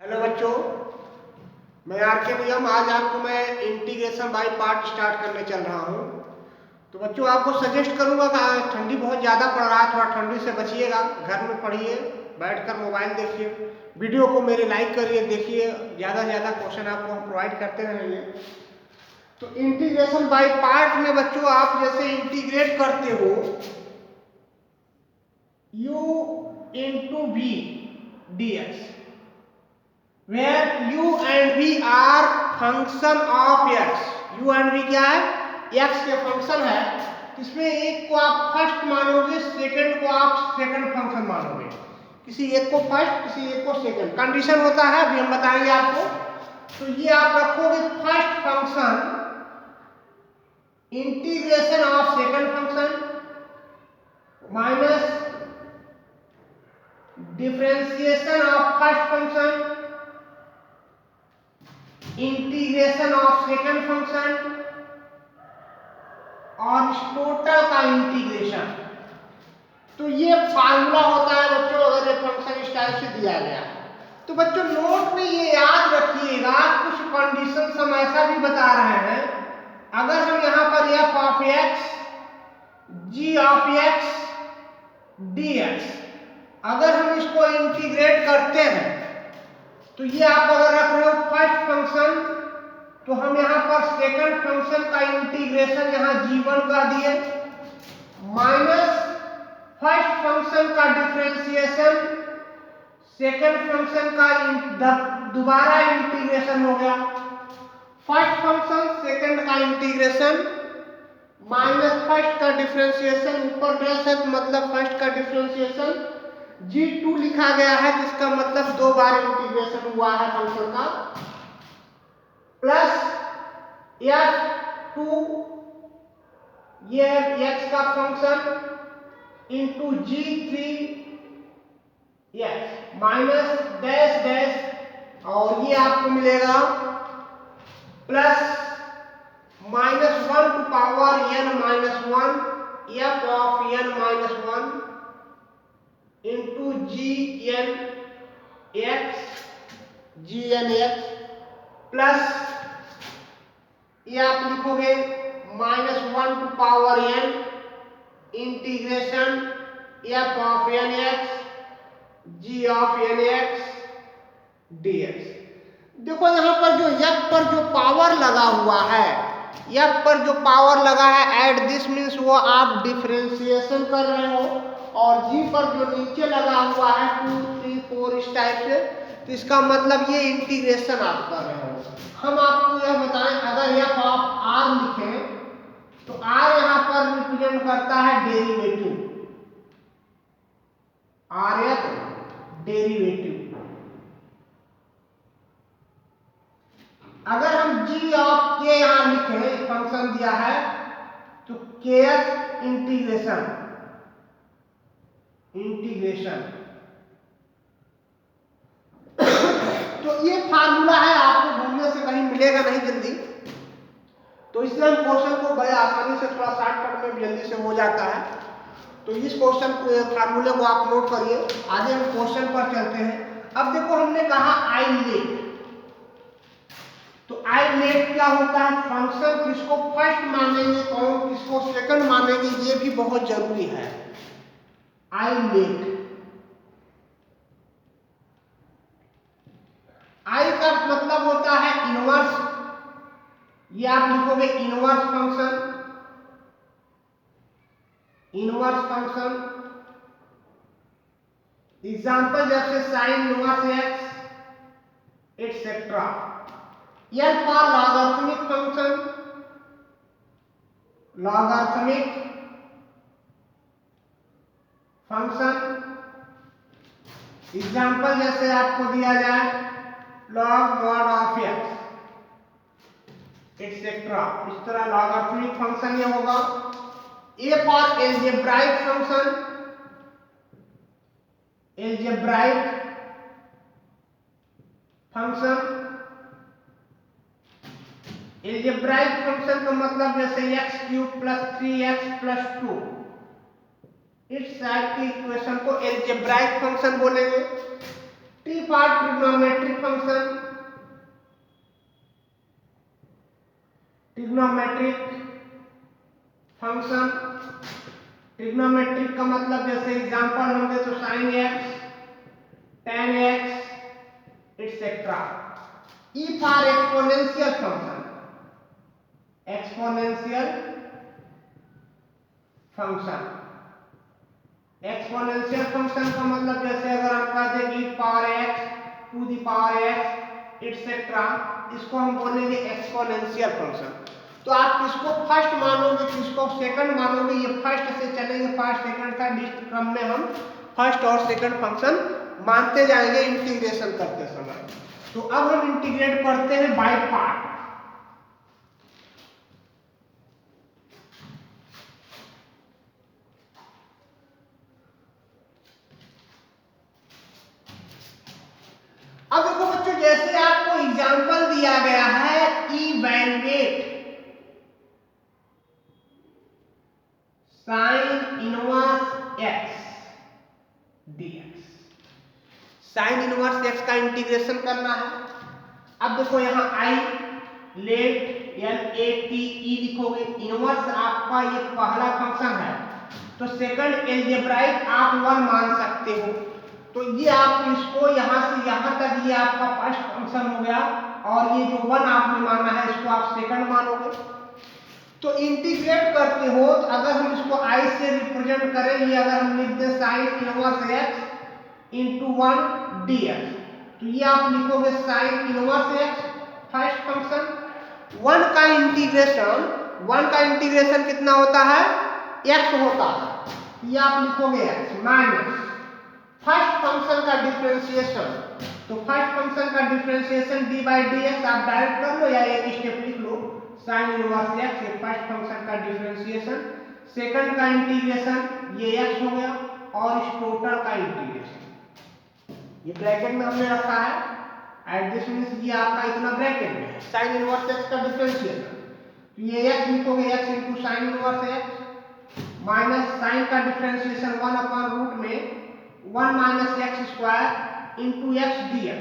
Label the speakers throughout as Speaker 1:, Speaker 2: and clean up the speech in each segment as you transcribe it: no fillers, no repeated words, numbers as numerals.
Speaker 1: Hello बच्चों, मैं are के नियम। आज आपको मैं इंटीग्रेशन बाय पार्ट स्टार्ट करने चल रहा हूँ। तो बच्चों आपको सजेस्ट करूँगा कि ठंडी बहुत ज़्यादा पड़ रहा है, थोड़ा ठंडी से बचिएगा, घर में पढ़िए, बैठकर मोबाइल देखिए, वीडियो को मेरे लाइक करिए, देखिए, ज़्यादा से ज़्यादा क्वेश्चन आपको हम प्रोवाइड करते रहेंगे। तो इंटीग्रेशन बाय पार्ट में बच्चों आप जैसे इंटीग्रेट करते हो u into v dx, where u and v are function of x। u and v क्या है? x के फंक्शन है। इसमें एक को आप फर्स्ट मानोगे, सेकंड को आप सेकंड फंक्शन मानोगे, किसी एक को फर्स्ट, किसी एक को सेकंड। कंडीशन होता है, अभी हम बताएंगे आपको। तो ये आप रखोगे first function integration of second function minus differentiation of first function integration of second function और इस टोटल का इंटीग्रेशन। तो ये फार्मूला होता है बच्चों, अगर ये फंक्शन इस टाइप से दिया गया है। तो बच्चों नोट में ये याद रखिएगा, कुछ कंडीशन हम ऐसा भी बता रहे हैं, अगर हम यहाँ पर f of x, g of x dx अगर हम इसको इंटीग्रेट करते हैं, तो ये आप अगर रख रहे हो फर्स्ट फंक्शन, तो हम यहाँ पर सेकंड फंक्शन का इंटीग्रेशन यहाँ g1 कर दिए, माइनस फर्स्ट फंक्शन का डिफरेंशिएशन सेकंड फंक्शन का दोबारा इंटीग्रेशन हो गया, फर्स्ट फंक्शन सेकंड का इंटीग्रेशन माइनस फर्स्ट का डिफरेंशिएशन, ऊपर डैश है तो मतलब फर्स्ट का डिफरेंशिएशन, g2 लिखा गया है जिसका मतलब दो बार इंटीग्रेशन हुआ है फंक्शन का, प्लस f2 ये x का function into g3 x minus dash dash, और ये आपको मिलेगा plus minus 1 to power n minus 1 f of n minus 1 into gn x plus ये आप लिखोगे minus 1 to power n integration f of n x g of n x dx। देखो यहाँ पर जो f पर जो पावर लगा हुआ है, f पर जो पावर लगा है एट दिस मीन्स वो आप डिफरेंशिएशन कर रहे हो, और g पर जो नीचे लगा हुआ है 2 3 4 इस टाइप से, तो इसका मतलब ये इंटीग्रेशन आप कर रहे हो। हम आपको यह बताएं, अगर f ऑफ r लिखें तो r यहाँ पर रिप्रेजेंट करता है डेरिवेटिव, rth डेरिवेटिव। अगर हम g ऑफ k यहाँ लिखें, फंक्शन दिया है, तो kth इंटीग्रेशन तो ये फार्मूला है, आपको ढूंढने से कहीं मिलेगा नहीं जल्दी, तो इसलिए हम क्वेश्चन को बड़े आसानी से, थोड़ा शॉर्टकट में जल्दी से हो जाता है। तो इस क्वेश्चन को, फार्मूले को आप नोट करिए। आगे हम क्वेश्चन पर चलते हैं। अब देखो हमने कहा आई लेट, तो आई लेट क्या होता है? फंक्शन किसको फर्स्ट मानेंगे और किसको सेकंड मानेंगे, ये भी बहुत जरूरी है। आई लेट, आई का मतलब होता है इनवर्स, ये आप लिखोगे inverse function, inverse function. Example जैसे sine inverse x etcetera. L for logarithmic function, logarithmic function. Example जैसे आपको दिया जाए log mod ऑफ x एटसेट्रा, इस तरह लॉगरिथमिक फंक्शन ये होगा। A for algebraic function, algebraic function. Algebraic function का मतलब जैसे x³ प्लस 3x प्लस 2, इस टाइप की इक्वेशन को एलजेब्राइक फंक्शन बोलेंगे। T for trigonometric function, trigonometric function. Trigonometric का मतलब जैसे एग्जांपल होंगे तो sin x, tan x etcetera. E for exponential function, exponential function. Exponential function का मतलब जैसे अगर हम कहते हैं e power x to the power x etcetera, इसको हम बोलेंगे एक्सपोनेंशियल फंक्शन। तो आप किसको फर्स्ट मानोगे किसको सेकंड मानोगे, ये फर्स्ट से चलेंगे, फर्स्ट सेकंड का लिस्ट क्रम में हम फर्स्ट और सेकंड फंक्शन मानते जाएंगे इंटीग्रेशन करते समय। तो अब हम इंटीग्रेट करते हैं बाय पार्ट। अब देखो बच्चों, जैसे आपको एग्जांपल दिया गया है evaluate sign inverse x dx। Sign inverse x का इंटीग्रेशन करना है। अब देखो यहाँ i लेट LATE लिखोगे, इनवर्स आपका ये पहला फंक्शन है, तो सेकंड एलजेब्राइक आप 1 मान सकते हो। तो ये आप इसको यहाँ से यहाँ तक ये आपका फर्स्ट फंक्शन हो गया, और ये जो 1 आपने माना है इसको आप सेकंड मानोगे। तो इंटीग्रेट करते हो तो अगर हम इसको i से रिप्रेजेंट करें, ये अगर हम लिख दें sign inverse x into 1 dx, तो ये आप लिखोगे sign inverse x first function. 1 का इंटीग्रेशन कितना होता है, x होता है, ये आप लिखोगे x माइनस फर्स्ट फंक्शन का डिफरेंशिएशन। तो फर्स्ट फंक्शन का differentiation D by D x आप डायरेक्ट कर लो या एक स्टेप लिख लो, साइन इनवर्स एक्स ये फर्स्ट फंक्शन का डिफरेंशिएशन, सेकंड का इंटीग्रेशन ये एक्स हो गया, और इस टोटल का इंटीग्रेशन ये ब्रैकेट में हमने रखा है, एट दिस मींस ये आपका इतना ब्रैकेट में है साइन इनवर्स एक्स का डिफरेंशिएशन। तो ये एक्स लिखोगे X into sine inverse X minus sine का डिफरेंशिएशन 1 अपॉन रूट में 1 minus X square into X dx,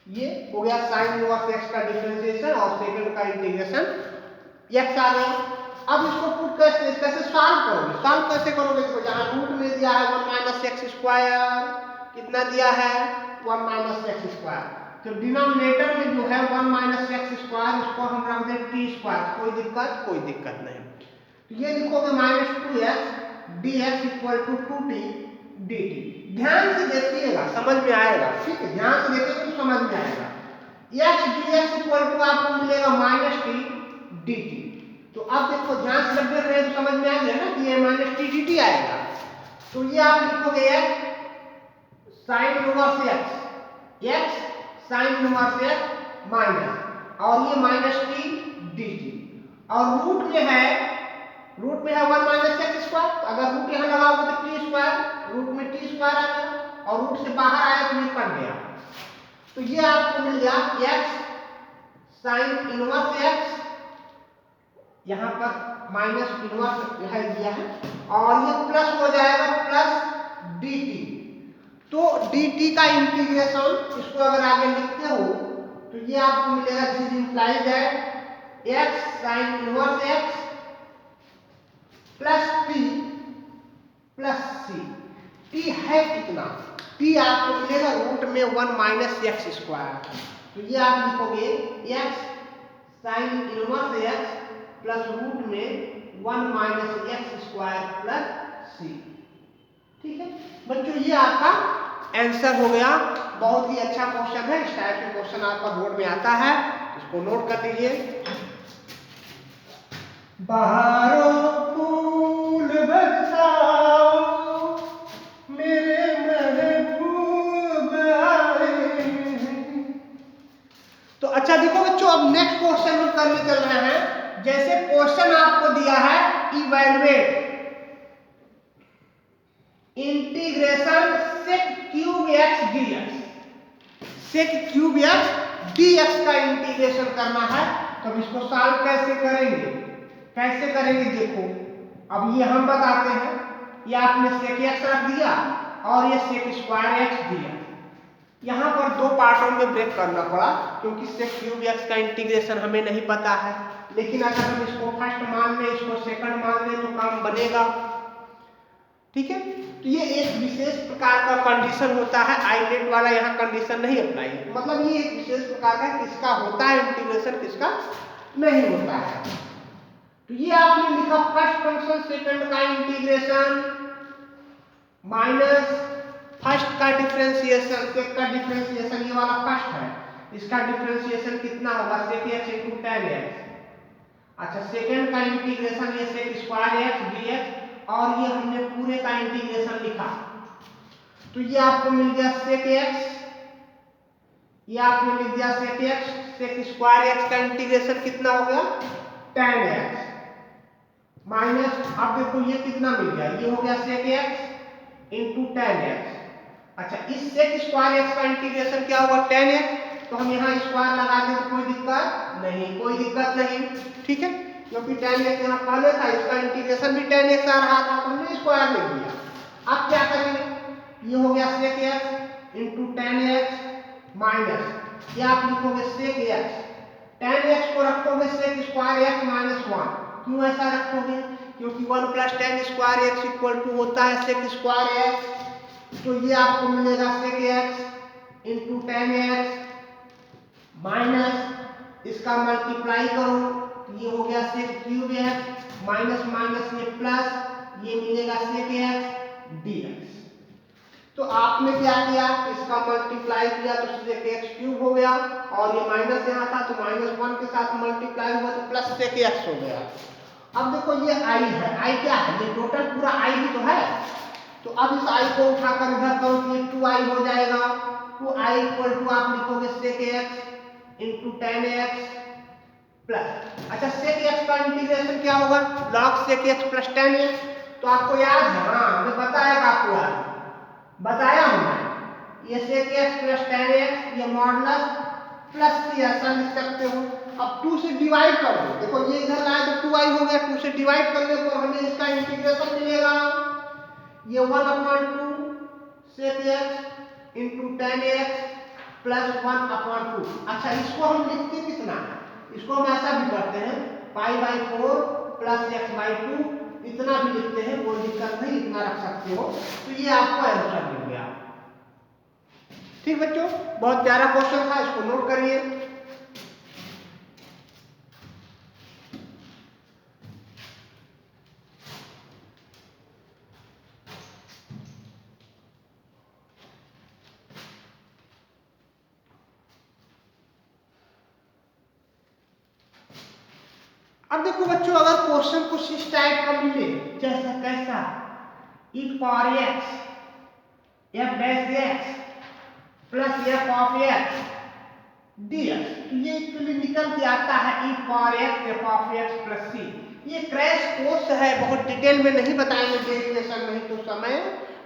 Speaker 1: ये हो गया साइन इनवर्स एक्स का डिफरेंशिएशन, और सेकंड का इंटीग्रेशन एक्स आ गया। अब इसको पुट कैसे सॉल्व करोगे, सॉल्व कैसे करोगे, तो जहां रूट में दिया है 1 माइनस एक्स स्क्वायर, कितना दिया है 1 माइनस एक्स स्क्वायर, तो डिनोमिनेटर में जो है 1 माइनस एक्स स्क्वायर उसको हम रख दें टी स्क्वायर, कोई दिक्कत नहीं। तो ये लिखोगे minus 2x dx equal to 2t dt। ध्यान से देखिएगा समझ में आएगा, ठीक है, ध्यान से देखिएगा तो समझ में आएगा। x dx इक्वल टू आपको मिलेगा माइनस टी dt। तो अब देखो ध्यान से जब देख रहे हैं तो समझ में आ गया ना कि ये माइनस टी dt आएगा। तो ये आप लिखोगे x sine inverse x sine inverse x minus, और ये माइनस टी dt, और रूट में है 1 माइनस एक्स स्क्वायर, तो अगर रूट यहाँ लगाओगे तो टी स्क्वायर, रूट में टी स्क्वायर आ गया, और रूट से बाहर आया तो ये कट गया। तो ये आपको मिल गया x साइन इनवर्स x, यहाँ पर माइनस इनवर्स यहाँ दिया है, और ये प्लस हो जाएगा प्लस dt। तो dt का इंटीग्रेशन इसको अगर आगे लिखते हो तो ये आपको मिलेगा this is implies that x sine inverse x plus T plus C. T है कितना, टी आपको मिलेगा रूट में 1 माइनस एक्स स्क्वायर, तो ये आप लिखोगे x sine inverse x plus root में 1 minus X square plus C. ठीक है बच्चों, ये आपका आंसर हो गया। बहुत ही अच्छा क्वेश्चन है, इस टाइप के क्वेश्चन आपका बोर्ड में आता है, इसको नोट कर लीजिए। बहारों फूल बरसाओ मेरे महबूब आए। तो अच्छा देखो बच्चों, अब नेक्स्ट क्वेश्चन हम करने चल रहे हैं। जैसे क्वेश्चन आपको दिया है evaluate integration sec cube X dx, sec cube X dx का इंटीग्रेशन करना है, तो अब इसको सॉल्व कैसे करेंगे देखो। अब ये हम बताते हैं, ये आपने सेक एक्स रख दिया और ये सेक स्क्वायर एक्स दिया, यहाँ पर दो पार्टों में ब्रेक करना पड़ा क्योंकि sec क्यूब x का इंटीग्रेशन हमें नहीं पता है, लेकिन अगर हम इसको फर्स्ट मान लें, इसको सेकंड मान लें तो काम बनेगा। ठीक है, तो ये एक विशेष प्रकार का कंडीशन होता है, आईलेट वाला यहाँ कंडीशन नहीं अप्लाई है। मतलब ये एक विशेष प्रकार का किसका होता है इंटीग्रेशन, किसका नहीं होता है। तो ये आपने लिखा फर्स्ट फंक्शन सेकंड का इंटीग्रेशन माइनस फर्स्ट का डिफरेंशिएशन, सेक का डिफरेंशिएशन, ये वाला फर्स्ट है, इसका डिफरेंशिएशन कितना होगा sec x into tan x। अच्छा, सेकंड का इंटीग्रेशन ये sec स्क्वायर x dx, और ये हमने पूरे का इंटीग्रेशन लिखा, तो ये आपको मिल गया sec x, ये आपने लिख दिया sec x, sec square x का इंटीग्रेशन कितना हो गया tan x माइनस, अब देखो ये कितना मिल गया, ये हो गया sec x into tan x। अच्छा, इस sec स्क्वायर x का इंटीग्रेशन क्या होगा tan x, तो हम यहाँ स्क्वायर लगा दें तो कोई दिक्कत नहीं, कोई दिक्कत नहीं। ठीक है, क्योंकि tan x यहाँ पहले था, इसका इंटीग्रेशन भी tan x आ रहा था, तो हमने स्क्वायर लिख दिया। अब क्या करेंगे, ये हो गया sec x into tan x minus, ये आप लिखोगे sec x, tan x को रखोगे sec स्क्वायर x माइनस 1। क्यों ऐसा रखोगे, क्योंकि 1 plus tan square x equal to होता है sec स्क्वायर x, तो ये आपको मिलेगा sec x into tan x minus, इसका मल्टीप्लाई करो, ये हो गया sec cube x minus minus ये प्लस, ये मिलेगा sec x dx। तो आपने क्या किया, इसका मल्टीप्लाई किया तो sec x क्यूब हो गया, और ये माइनस यहाँ था तो माइनस 1 के साथ मल्टीप्लाई हुआ तो प्लस sec x हो गया। अब देखो ये i है, i क्या है, ये टोटल पूरा i ही तो है, तो अब इस i को उठाकर इधर करो तो ये 2i हो जाएगा। 2i इक्वल टू आप लिखोगे sec x into tan x plus, अच्छा sec x का इंटीग्रेशन क्या होगा log sec x plus tan x, तो आपको याद है, हाँ मैं बताया आपको, याद बताया हूं मैं, ये sec x plus tan x, ये मॉडुलस प्लस c ऐसा लिख सकते हो। अब 2 से डिवाइड कर दो, देखो ये इधर लाए तो 2i हो गया, 2 से डिवाइड करने पर हमें इसका इंटीग्रेशन मिलेगा, ये 1/2 sec x into tan x plus 1/2। अच्छा, इसको हम लिखते कितना है, इसको हम ऐसा भी करते हैं π/4 प्लस x/2, इतना भी लिखते हैं, कोई दिक्कत नहीं, इतना रख सकते हो। तो ये आपको आंसर मिल गया। ठीक बच्चों, बहुत प्यारा क्वेश्चन था, इसको नोट करिए। अब देखो बच्चों, अगर क्वेश्चन कुछ इस टाइप का मिले, जैसा कैसा e power x f dash x plus f of x dx, तो ये एक्चुअली निकल के आता है e power x f of x plus c। ये क्रैश कोर्स है, बहुत डिटेल में नहीं बताएंगे, डेरिवेशन नहीं तो समय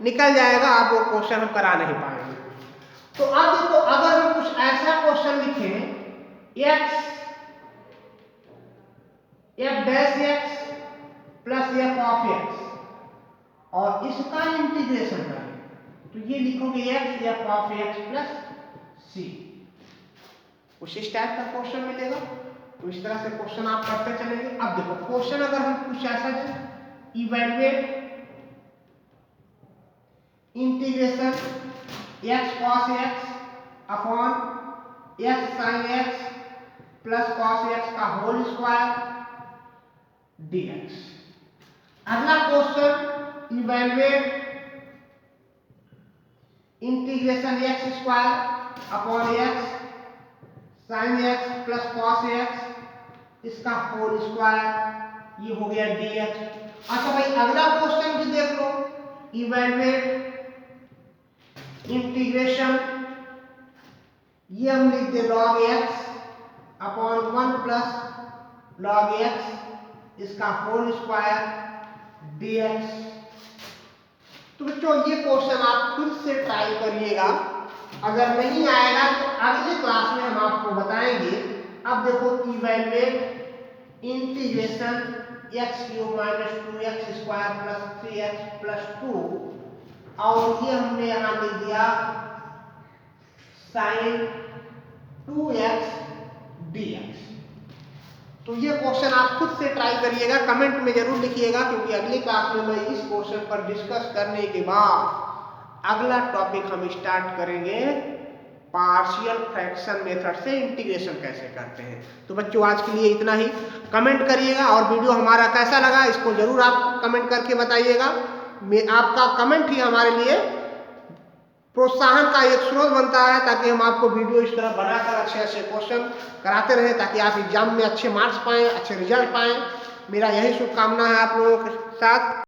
Speaker 1: निकल जाएगा, आप वो क्वेश्चन हम करा नहीं पाएंगे। तो अब देखो, अगर हम कुछ ऐसा क्वेश्चन लिखें x f dash x plus f of x और इसका इंटीग्रेशन करें, तो ये लिखोगे x f of x plus c, कुछ इस टाइप का क्वेश्चन मिलेगा। तो इस तरह से क्वेश्चन आप करते चलेंगे। अब देखो क्वेश्चन अगर हम कुछ ऐसा evaluate integration x cos x upon x sin x plus cos x का होल स्क्वायर dx। अगला question evaluate integration x square upon x sin x plus cos x इसका होल स्क्वायर, ये हो गया dx। अच्छा भाई, अगला क्वेश्चन भी देख लो, इवैल्यूएट इंटीग्रेशन, ये हम लिख दे log x upon 1 plus log x इसका होल स्क्वायर dx। तो बच्चों ये क्वेश्चन आप खुद से ट्राई करिएगा, अगर नहीं आएगा तो अगले क्लास में हम आपको बताएंगे। अब देखो evaluate integration x³ minus 2x square plus 3x plus 2, और ये हमने यहाँ लिख दिया sin 2x dx। तो ये क्वेश्चन आप खुद से ट्राई करिएगा, कमेंट में जरूर लिखिएगा, क्योंकि अगली क्लास में मैं इस क्वेश्चन पर डिस्कस करने के बाद अगला टॉपिक हम स्टार्ट करेंगे पार्शियल फ्रैक्शन मेथड से इंटीग्रेशन कैसे करते हैं। तो बच्चों आज के लिए इतना ही। कमेंट करिएगा और वीडियो हमारा कैसा लगा इसको जरूर आप कमेंट करके बताइएगा। आपका कमेंट ही हमारे लिए प्रोत्साहन का एक स्रोत बनता है, ताकि हम आपको वीडियो इस तरह बनाकर अच्छे अच्छे क्वेश्चन कराते रहें, ताकि आप एग्जाम में अच्छे मार्क्स पाएं, अच्छे रिजल्ट पाएं। मेरा यही शुभकामना है आप लोगों के साथ।